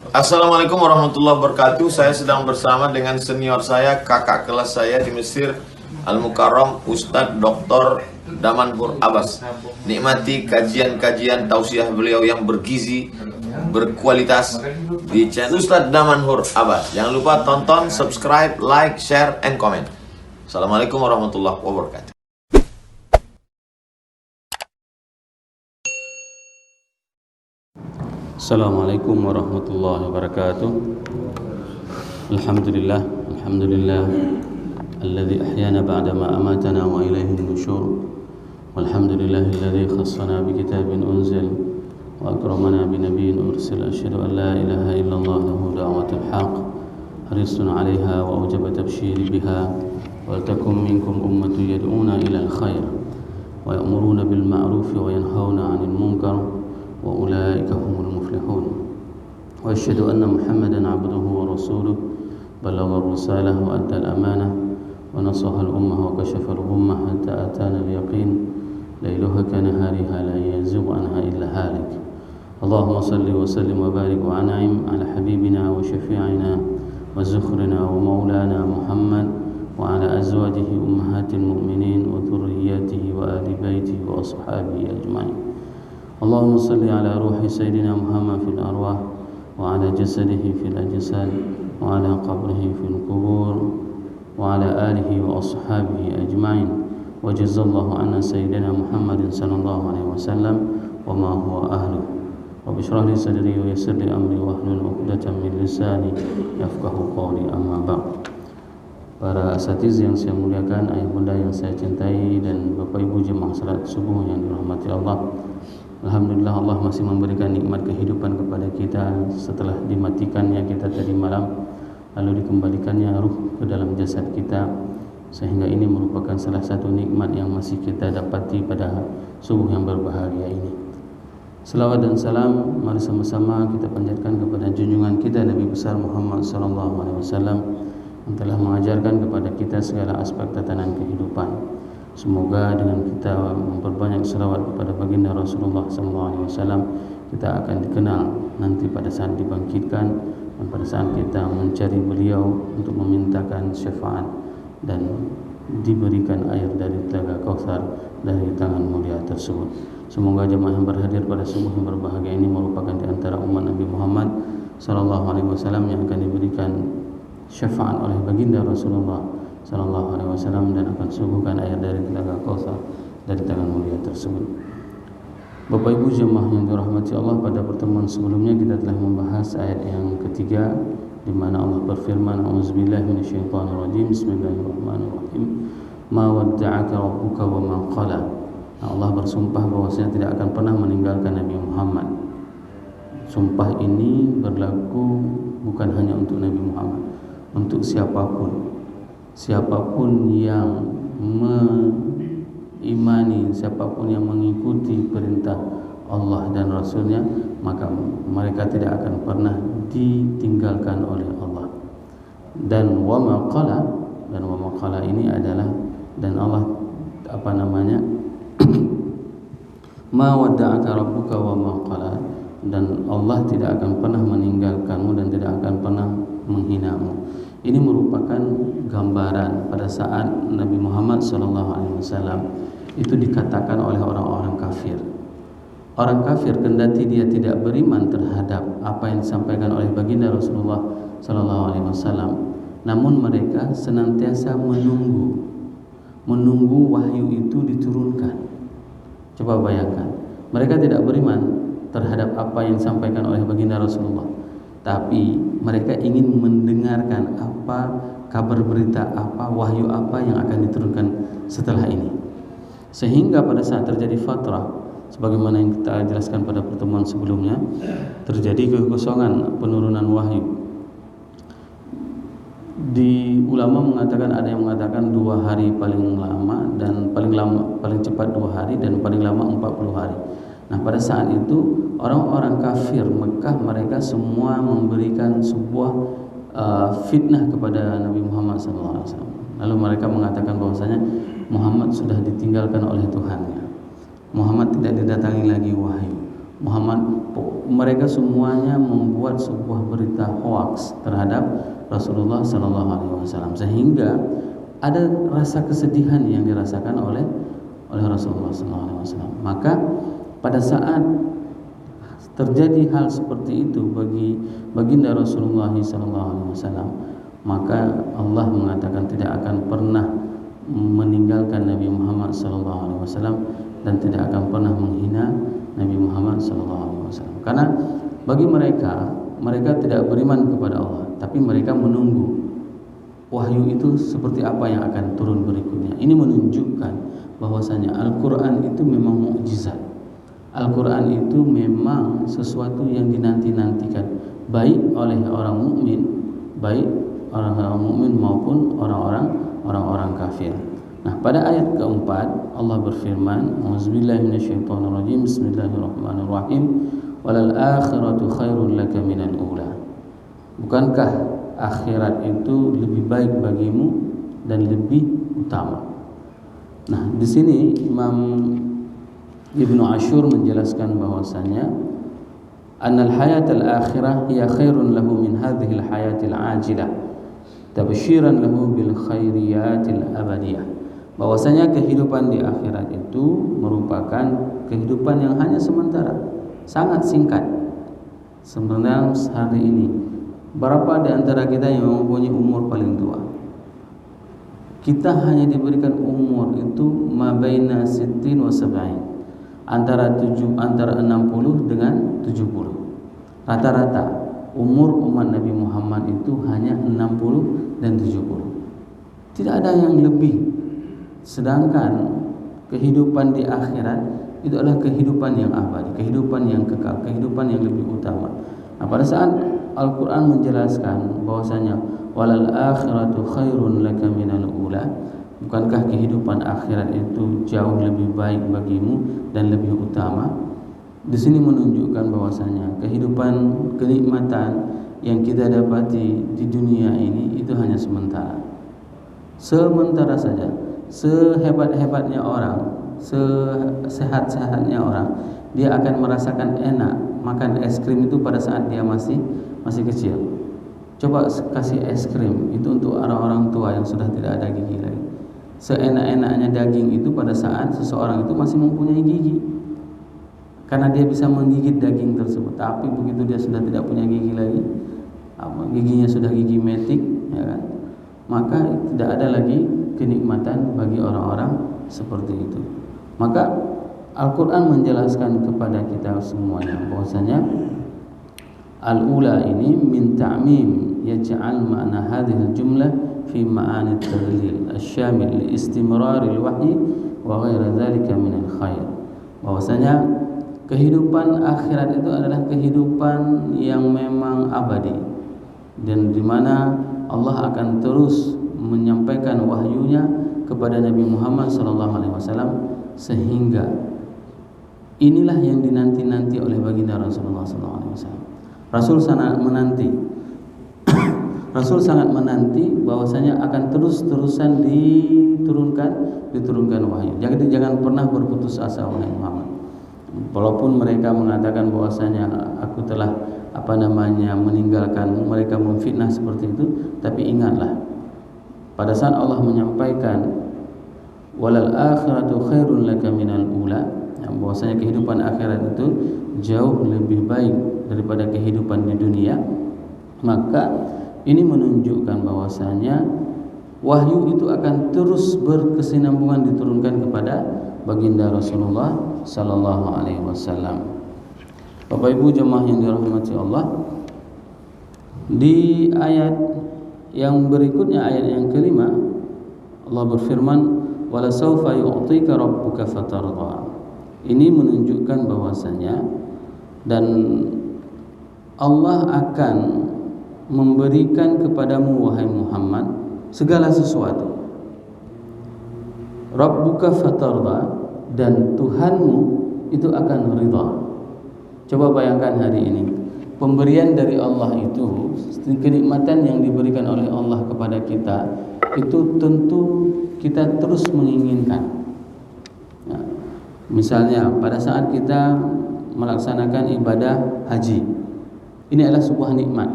Assalamualaikum warahmatullahi wabarakatuh. Saya sedang bersama dengan senior saya, kakak kelas saya di Mesir, Al-Mukarram, Ustadz Dr. Damanhur Abbas. Nikmati kajian-kajian tausiah beliau yang bergizi, berkualitas di channel Ustadz Damanhur Abbas. Jangan lupa tonton, subscribe, like, share, and comment. Assalamualaikum warahmatullahi wabarakatuh. Assalamualaikum warahmatullahi wabarakatuh. Alhamdulillah alladzi ahyana ba'da ma amatana wa ilayhi an-nusyur. Walhamdulillahilladzi khassana bi kitabin unzil wa akramana bi nabiyyin ursil. Asyhadu an la ilaha illallah lahu da'watul haqq harisun 'alaiha wa awjaba tabshiri biha wal takum minkum ummatun yad'una ila al-khair wa ya'muruna bil ma'ruf wa yanhauna 'anil munkar وأولئك هم المفلحون وأشهد أن محمدا عبده ورسوله بلغ الرسالة وأدى الأمانة ونصح الأمة وكشف الغمة حتى أتانا اليقين ليلها كنهارها لا يزيغ عنها إلا هالك اللهم صل وسلم وبارك وأنعم على حبيبنا وشفيعنا وزخرنا ومولانا محمد وعلى أزواجه أمهات المؤمنين وذرياته وآل بيته وأصحابه أجمعين اللهم صل على روح سيدنا محمد في الأرواح وعلى جسده في الأجساد وعلى قبره في القبور وعلى آله وأصحابه أجمعين وجزا الله عنا سيدنا محمد صلى الله عليه وسلم وما هو أهله رب اشرح لي صدري ويسر لي أمري واحلل عقدة من لساني يفقهوا قولي أما بعد. Para asatiz yang saya muliakan, ayah bunda yang saya cintai, dan bapak ibu jemaah salat subuh yang dirahmati Allah. Alhamdulillah, Allah masih memberikan nikmat kehidupan kepada kita setelah dimatikannya kita tadi malam, lalu dikembalikannya ruh ke dalam jasad kita, sehingga ini merupakan salah satu nikmat yang masih kita dapati pada subuh yang berbahagia ini. Selawat dan salam mari sama-sama kita panjatkan kepada junjungan kita Nabi besar Muhammad SAW yang telah mengajarkan kepada kita segala aspek tatanan kehidupan. Semoga dengan kita memperbanyak selawat kepada baginda Rasulullah SAW, kita akan dikenal nanti pada saat dibangkitkan dan pada saat kita mencari beliau untuk memintakan syafaat dan diberikan air dari telaga Kautsar dari tangan mulia tersebut. Semoga jemaah yang berhadir pada subuh yang berbahagia ini merupakan di antara umat Nabi Muhammad SAW yang akan diberikan syafaat oleh baginda Rasulullah sallallahu alaihi wasallam dan akan suguhkan air dari telaga Kautsar dari tangan mulia tersebut. Bapak Ibu jemaah yang dirahmati Allah, pada pertemuan sebelumnya kita telah membahas ayat yang ketiga di mana Allah berfirman, A'udzubillahi minasyaitonirrajim, Bismillahirrahmanirrahim. Ma wadda'aka rabbuka wa ma qala. Allah bersumpah bahwasanya tidak akan pernah meninggalkan Nabi Muhammad. Sumpah ini berlaku bukan hanya untuk Nabi Muhammad, untuk siapapun yang mengimani, siapapun yang mengikuti perintah Allah dan Rasulnya, maka mereka tidak akan pernah ditinggalkan oleh Allah. Dan wa ma qala ini adalah, dan Allah ma wadda'aka rabbuka wa ma qala, dan Allah tidak akan pernah meninggalkanmu dan tidak akan pernah menghinamu. Ini merupakan gambaran pada saat Nabi Muhammad SAW itu dikatakan oleh orang-orang kafir. Orang kafir kendati dia tidak beriman terhadap apa yang disampaikan oleh baginda Rasulullah SAW, namun mereka senantiasa menunggu wahyu itu diturunkan. Coba bayangkan, mereka tidak beriman terhadap apa yang disampaikan oleh baginda Rasulullah, tapi mereka ingin mendengarkan apa kabar, berita apa, wahyu apa yang akan diturunkan setelah ini. Sehingga pada saat terjadi fatrah, sebagaimana yang kita jelaskan pada pertemuan sebelumnya, terjadi kekosongan penurunan wahyu. Di ulama mengatakan, ada yang mengatakan 2 hari paling lama, dan paling cepat 2 hari, dan paling lama 40 hari. Nah, pada saat itu orang-orang kafir Mekah mereka semua memberikan sebuah fitnah kepada Nabi Muhammad SAW. Lalu mereka mengatakan bahwasanya Muhammad sudah ditinggalkan oleh Tuhannya. Muhammad tidak didatangi lagi wahyu. Muhammad, mereka semuanya membuat sebuah berita hoax terhadap Rasulullah Sallallahu Alaihi Wasallam, sehingga ada rasa kesedihan yang dirasakan oleh Rasulullah Sallallahu Alaihi Wasallam. Maka pada saat terjadi hal seperti itu bagi baginda Rasulullah Sallallahu Alaihi Wasallam, maka Allah mengatakan tidak akan pernah meninggalkan Nabi Muhammad Sallallahu Alaihi Wasallam dan tidak akan pernah menghina Nabi Muhammad SAW. Karena bagi mereka tidak beriman kepada Allah, tapi mereka menunggu wahyu itu seperti apa yang akan turun berikutnya. Ini menunjukkan bahwasanya Al-Quran itu memang mukjizat. Al-Quran itu memang sesuatu yang dinanti-nantikan, baik oleh orang mukmin, baik orang-orang mukmin maupun orang-orang kafir. Nah, pada ayat keempat Allah berfirman, "Auzubillahi minasyaitonirrajim. Bismillahirrahmanirrahim. Walal akhiratu khairul laka minal ula." Bukankah akhirat itu lebih baik bagimu dan lebih utama? Nah, di sini Imam Ibnu Ashur menjelaskan bahwasanya annal hayatal akhirah hiya khairun lahu min hadhil hayatil ajilah tabsyiran lahu bil khairiyatil abadiyah. Bahwasanya kehidupan di akhirat itu merupakan kehidupan yang hanya sementara, sangat singkat. Sebenarnya hari ini berapa di antara kita yang mempunyai umur paling tua? Kita hanya diberikan umur itu mabaina sittin wa sab'in, antara 60 dengan 70. Rata-rata umur umat Nabi Muhammad itu hanya 60 dan 70. Tidak ada yang lebih. Sedangkan kehidupan di akhirat itu adalah kehidupan yang abadi, kehidupan yang kekal, kehidupan yang lebih utama. Nah, pada saat Al-Quran menjelaskan bahwasanya walal akhiratu khairun laka minal ula, bukankah kehidupan akhirat itu jauh lebih baik bagimu dan lebih utama? Di sini menunjukkan bahwasanya kehidupan kenikmatan yang kita dapati di dunia ini itu hanya sementara. Sementara saja. Sehebat-hebatnya orang, sesehat-sehatnya orang, dia akan merasakan enak makan es krim itu pada saat dia masih kecil. Coba kasih es krim itu untuk orang-orang tua yang sudah tidak ada gigi lagi. Seenak-enaknya daging itu pada saat seseorang itu masih mempunyai gigi, karena dia bisa menggigit daging tersebut. Tapi begitu dia sudah tidak punya gigi lagi, giginya sudah gigi metik, ya kan? Maka tidak ada lagi kenikmatan bagi orang-orang seperti itu. Maka Al-Quran menjelaskan kepada kita semuanya bahwasanya al-ula ini min ta'mim yaj'al ma'na hadhihi jumlah fi ma'ani at-tadlil asy-syamil li istimrar al-wahyi wa ghairi dzalika min al-khair. Bahwasanya kehidupan akhirat itu adalah kehidupan yang memang abadi, dan di mana Allah akan terus menyampaikan wahyunya kepada Nabi Muhammad SAW, sehingga inilah yang dinanti-nanti oleh baginda Rasulullah SAW. Rasul sangat menanti Rasul sangat menanti bahwasanya akan terus-terusan diturunkan wahyu. Jangan pernah berputus asa wahai Muhammad. Walaupun mereka mengatakan bahwasanya aku telah meninggalkanmu, mereka memfitnah seperti itu, tapi ingatlah pada saat Allah menyampaikan walal akhiratu khairun laka minal ula, bahwasanya kehidupan akhirat itu jauh lebih baik daripada kehidupan di dunia, maka ini menunjukkan bahwasanya wahyu itu akan terus berkesinambungan diturunkan kepada baginda Rasulullah sallallahu alaihi wasallam. Bapak Ibu jemaah yang dirahmati Allah, di ayat yang berikutnya, ayat yang kelima, Allah berfirman wala saufa yu'tika rabbuka fatardha. Ini menunjukkan bahwasanya dan Allah akan memberikan kepadamu wahai Muhammad segala sesuatu. Rabbuka fatardha, dan Tuhanmu itu akan ridha. Coba bayangkan hari ini, pemberian dari Allah itu, kenikmatan yang diberikan oleh Allah kepada kita itu tentu kita terus menginginkan. Misalnya pada saat kita melaksanakan ibadah haji. Ini adalah sebuah nikmat.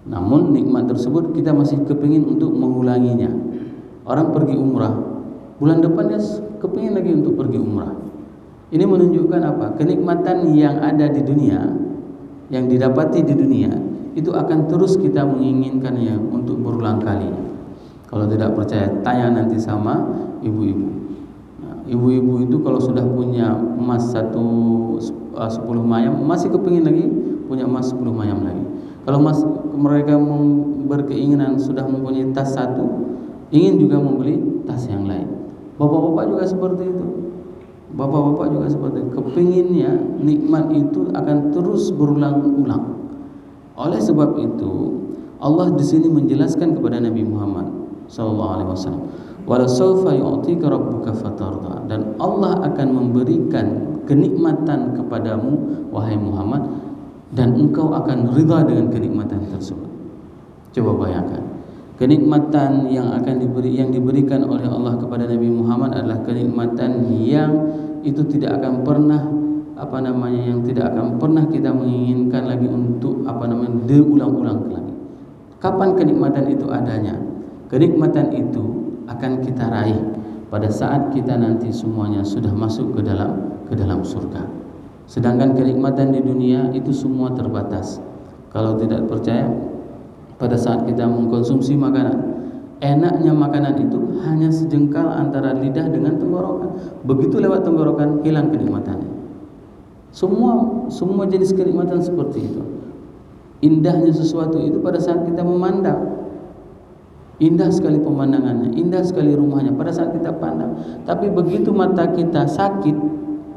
Namun nikmat tersebut kita masih kepingin untuk mengulanginya. Orang pergi umrah, bulan depan dia kepingin lagi untuk pergi umrah. Ini menunjukkan apa? Kenikmatan yang ada di dunia, yang didapati di dunia, itu akan terus kita menginginkannya untuk berulang kali. Kalau tidak percaya, tanya nanti sama ibu-ibu. Nah, ibu-ibu itu kalau sudah punya emas 10 mayam, masih kepingin lagi punya emas 10 mayam lagi. Kalau mereka berkeinginan sudah mempunyai tas satu, ingin juga membeli tas yang lain. Bapak-bapak juga seperti itu. Bapak-bapak juga seperti itu. Kepinginnya nikmat itu akan terus berulang-ulang. Oleh sebab itu, Allah di sini menjelaskan kepada Nabi Muhammad SAW, "Wala sawfa yu'tika rabbuka fatarda." Dan Allah akan memberikan kenikmatan kepadamu wahai Muhammad, dan engkau akan ridha dengan kenikmatan tersebut. Coba bayangkan, kenikmatan yang diberikan oleh Allah kepada Nabi Muhammad adalah kenikmatan yang itu tidak akan pernah yang tidak akan pernah kita menginginkan lagi untuk diulang-ulang lagi. Kapan kenikmatan itu adanya? Kenikmatan itu akan kita raih pada saat kita nanti semuanya sudah masuk ke dalam surga. Sedangkan kenikmatan di dunia itu semua terbatas. Kalau tidak percaya, pada saat kita mengkonsumsi makanan, enaknya makanan itu hanya sejengkal antara lidah dengan tenggorokan. Begitu lewat tenggorokan, hilang kenikmatannya. Semua jenis kenikmatan seperti itu. Indahnya sesuatu itu pada saat kita memandang. Indah sekali pemandangannya, indah sekali rumahnya pada saat kita pandang. Tapi begitu mata kita sakit,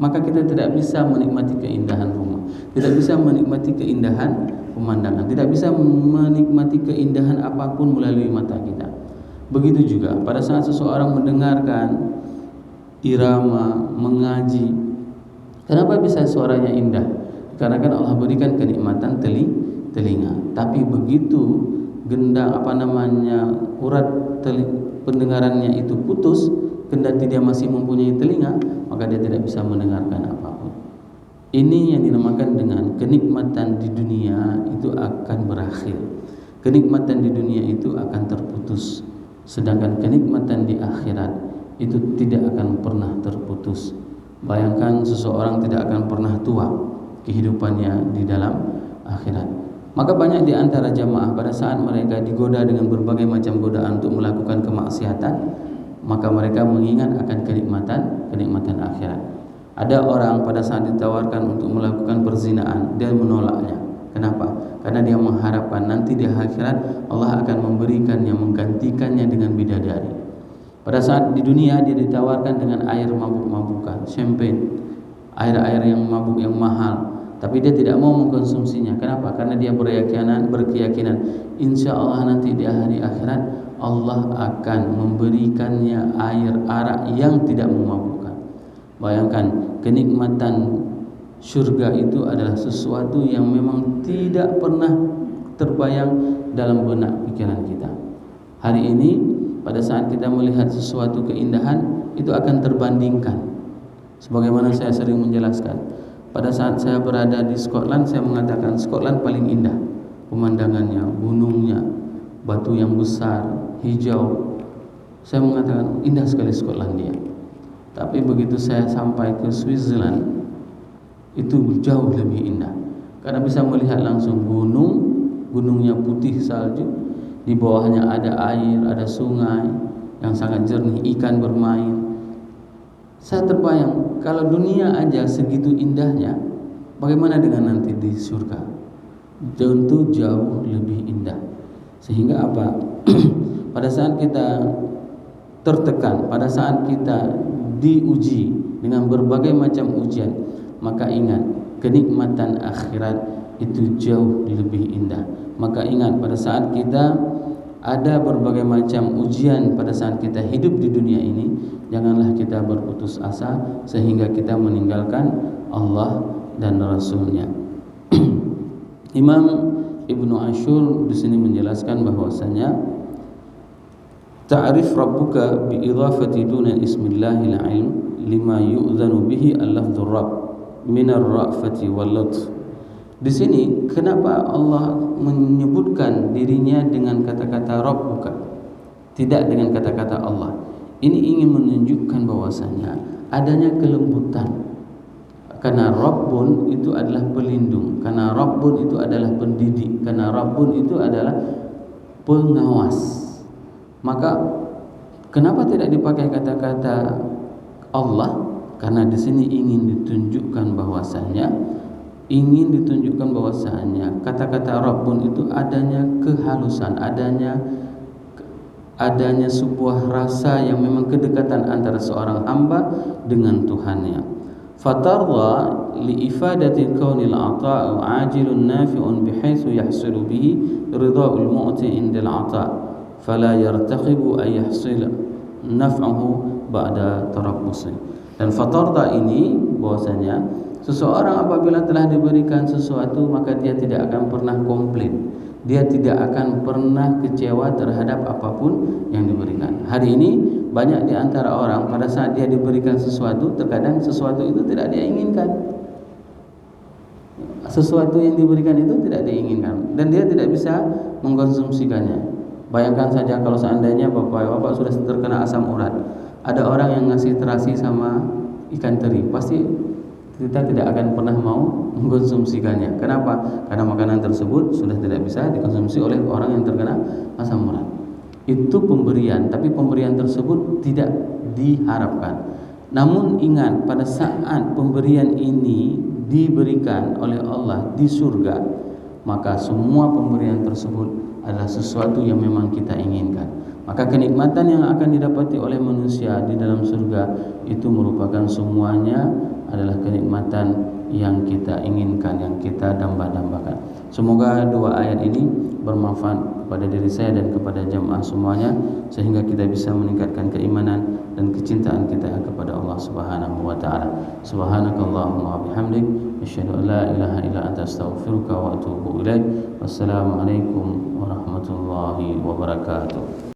maka kita tidak bisa menikmati keindahan rumah, tidak bisa menikmati keindahan pemandangan, tidak bisa menikmati keindahan apapun melalui mata kita. Begitu juga pada saat seseorang mendengarkan irama, mengaji. Kenapa bisa suaranya indah? Karena kan Allah berikan kenikmatan telinga. Tapi begitu gendang urat pendengarannya itu putus, kendati dia masih mempunyai telinga, maka dia tidak bisa mendengarkan apapun. Ini yang dinamakan dengan kenikmatan di dunia itu akan berakhir. Kenikmatan di dunia itu akan terputus. Sedangkan kenikmatan di akhirat itu tidak akan pernah terputus. Bayangkan seseorang tidak akan pernah tua kehidupannya di dalam akhirat. Maka banyak di antara jamaah pada saat mereka digoda dengan berbagai macam godaan untuk melakukan kemaksiatan, maka mereka mengingat akan kenikmatan akhirat. Ada orang pada saat ditawarkan untuk melakukan perzinaan, dia menolaknya. Kenapa? Karena dia mengharapkan nanti di akhirat Allah akan memberikannya, menggantikannya dengan bidadari. Pada saat di dunia dia ditawarkan dengan air mabuk-mabukan, champagne, air-air yang mabuk yang mahal, tapi dia tidak mau mengkonsumsinya. Kenapa? Karena dia berkeyakinan insya Allah nanti di hari akhirat Allah akan memberikannya air arak yang tidak memabukkan. Bayangkan, kenikmatan surga itu adalah sesuatu yang memang tidak pernah terbayang dalam benak pikiran kita. Hari ini pada saat kita melihat sesuatu keindahan, itu akan terbandingkan. Sebagaimana saya sering menjelaskan, pada saat saya berada di Scotland, saya mengatakan Scotland paling indah. Pemandangannya, gunungnya, batu yang besar, hijau. Saya mengatakan indah sekali Skotlandia. Tapi begitu saya sampai ke Switzerland, itu jauh lebih indah. Karena bisa melihat langsung gunungnya putih salju, di bawahnya ada air, ada sungai yang sangat jernih, ikan bermain. Saya terbayang kalau dunia aja segitu indahnya, bagaimana dengan nanti di surga? Tentu jauh lebih indah. Sehingga apa? Pada saat kita tertekan, pada saat kita diuji dengan berbagai macam ujian, maka ingat kenikmatan akhirat itu jauh lebih indah. Maka ingat pada saat kita ada berbagai macam ujian, pada saat kita hidup di dunia ini, janganlah kita berputus asa sehingga kita meninggalkan Allah dan Rasulnya. Imam Ibnu Ashur di sini menjelaskan bahwasanya ta'rif rabbuka bi idhafati duna ismillahil ilm lima yu'dhanu bihi al-lafdhur rabb minar ra'fati wal lutf. Di sini kenapa Allah menyebutkan dirinya dengan kata-kata Rabbuka, tidak dengan kata-kata Allah? Ini ingin menunjukkan bahwasanya adanya kelembutan. Karena Rabbun itu adalah pelindung, karena Rabbun itu adalah pendidik, karena Rabbun itu adalah pengawas. Maka kenapa tidak dipakai kata-kata Allah? Karena di sini ingin ditunjukkan bahwasanya kata-kata Rabbun itu adanya kehalusan, adanya sebuah rasa yang memang kedekatan antara seorang hamba dengan Tuhannya. Fatarda liifadati kaunil ata'u ajilun nafi'un bihaitsu yahsulu bihi ridha'ul mu'ti indal ata' fala yartaqibu ay yahsil naf'uhu ba'da tarabbusi. Dan fatarda ini bahwasanya seseorang apabila telah diberikan sesuatu maka dia tidak akan pernah komplain, dia tidak akan pernah kecewa terhadap apapun yang diberikan. Hari ini banyak di antara orang pada saat dia diberikan sesuatu, terkadang sesuatu itu tidak dia inginkan. Sesuatu yang diberikan itu tidak diinginkan dan dia tidak bisa mengkonsumsikannya. Bayangkan saja kalau seandainya bapak sudah terkena asam urat, ada orang yang ngasih terasi sama ikan teri, pasti kita tidak akan pernah mau mengkonsumsikannya. Kenapa? Karena makanan tersebut sudah tidak bisa dikonsumsi oleh orang yang terkena asam urat. Itu pemberian, tapi pemberian tersebut tidak diharapkan. Namun ingat, pada saat pemberian ini diberikan oleh Allah di surga, maka semua pemberian tersebut adalah sesuatu yang memang kita inginkan. Maka kenikmatan yang akan didapati oleh manusia di dalam surga itu merupakan semuanya adalah kenikmatan yang kita inginkan, yang kita damba-dambakan. Semoga dua ayat ini bermanfaat kepada diri saya dan kepada jamaah semuanya, sehingga kita bisa meningkatkan keimanan dan kecintaan kita kepada Allah Subhanahu wa taala. Subhanakallahumma wa bihamdik, asyhadu an la ilaha illa anta, astaghfiruka wa atubu ilaik. Wassalamualaikum warahmatullahi wabarakatuh.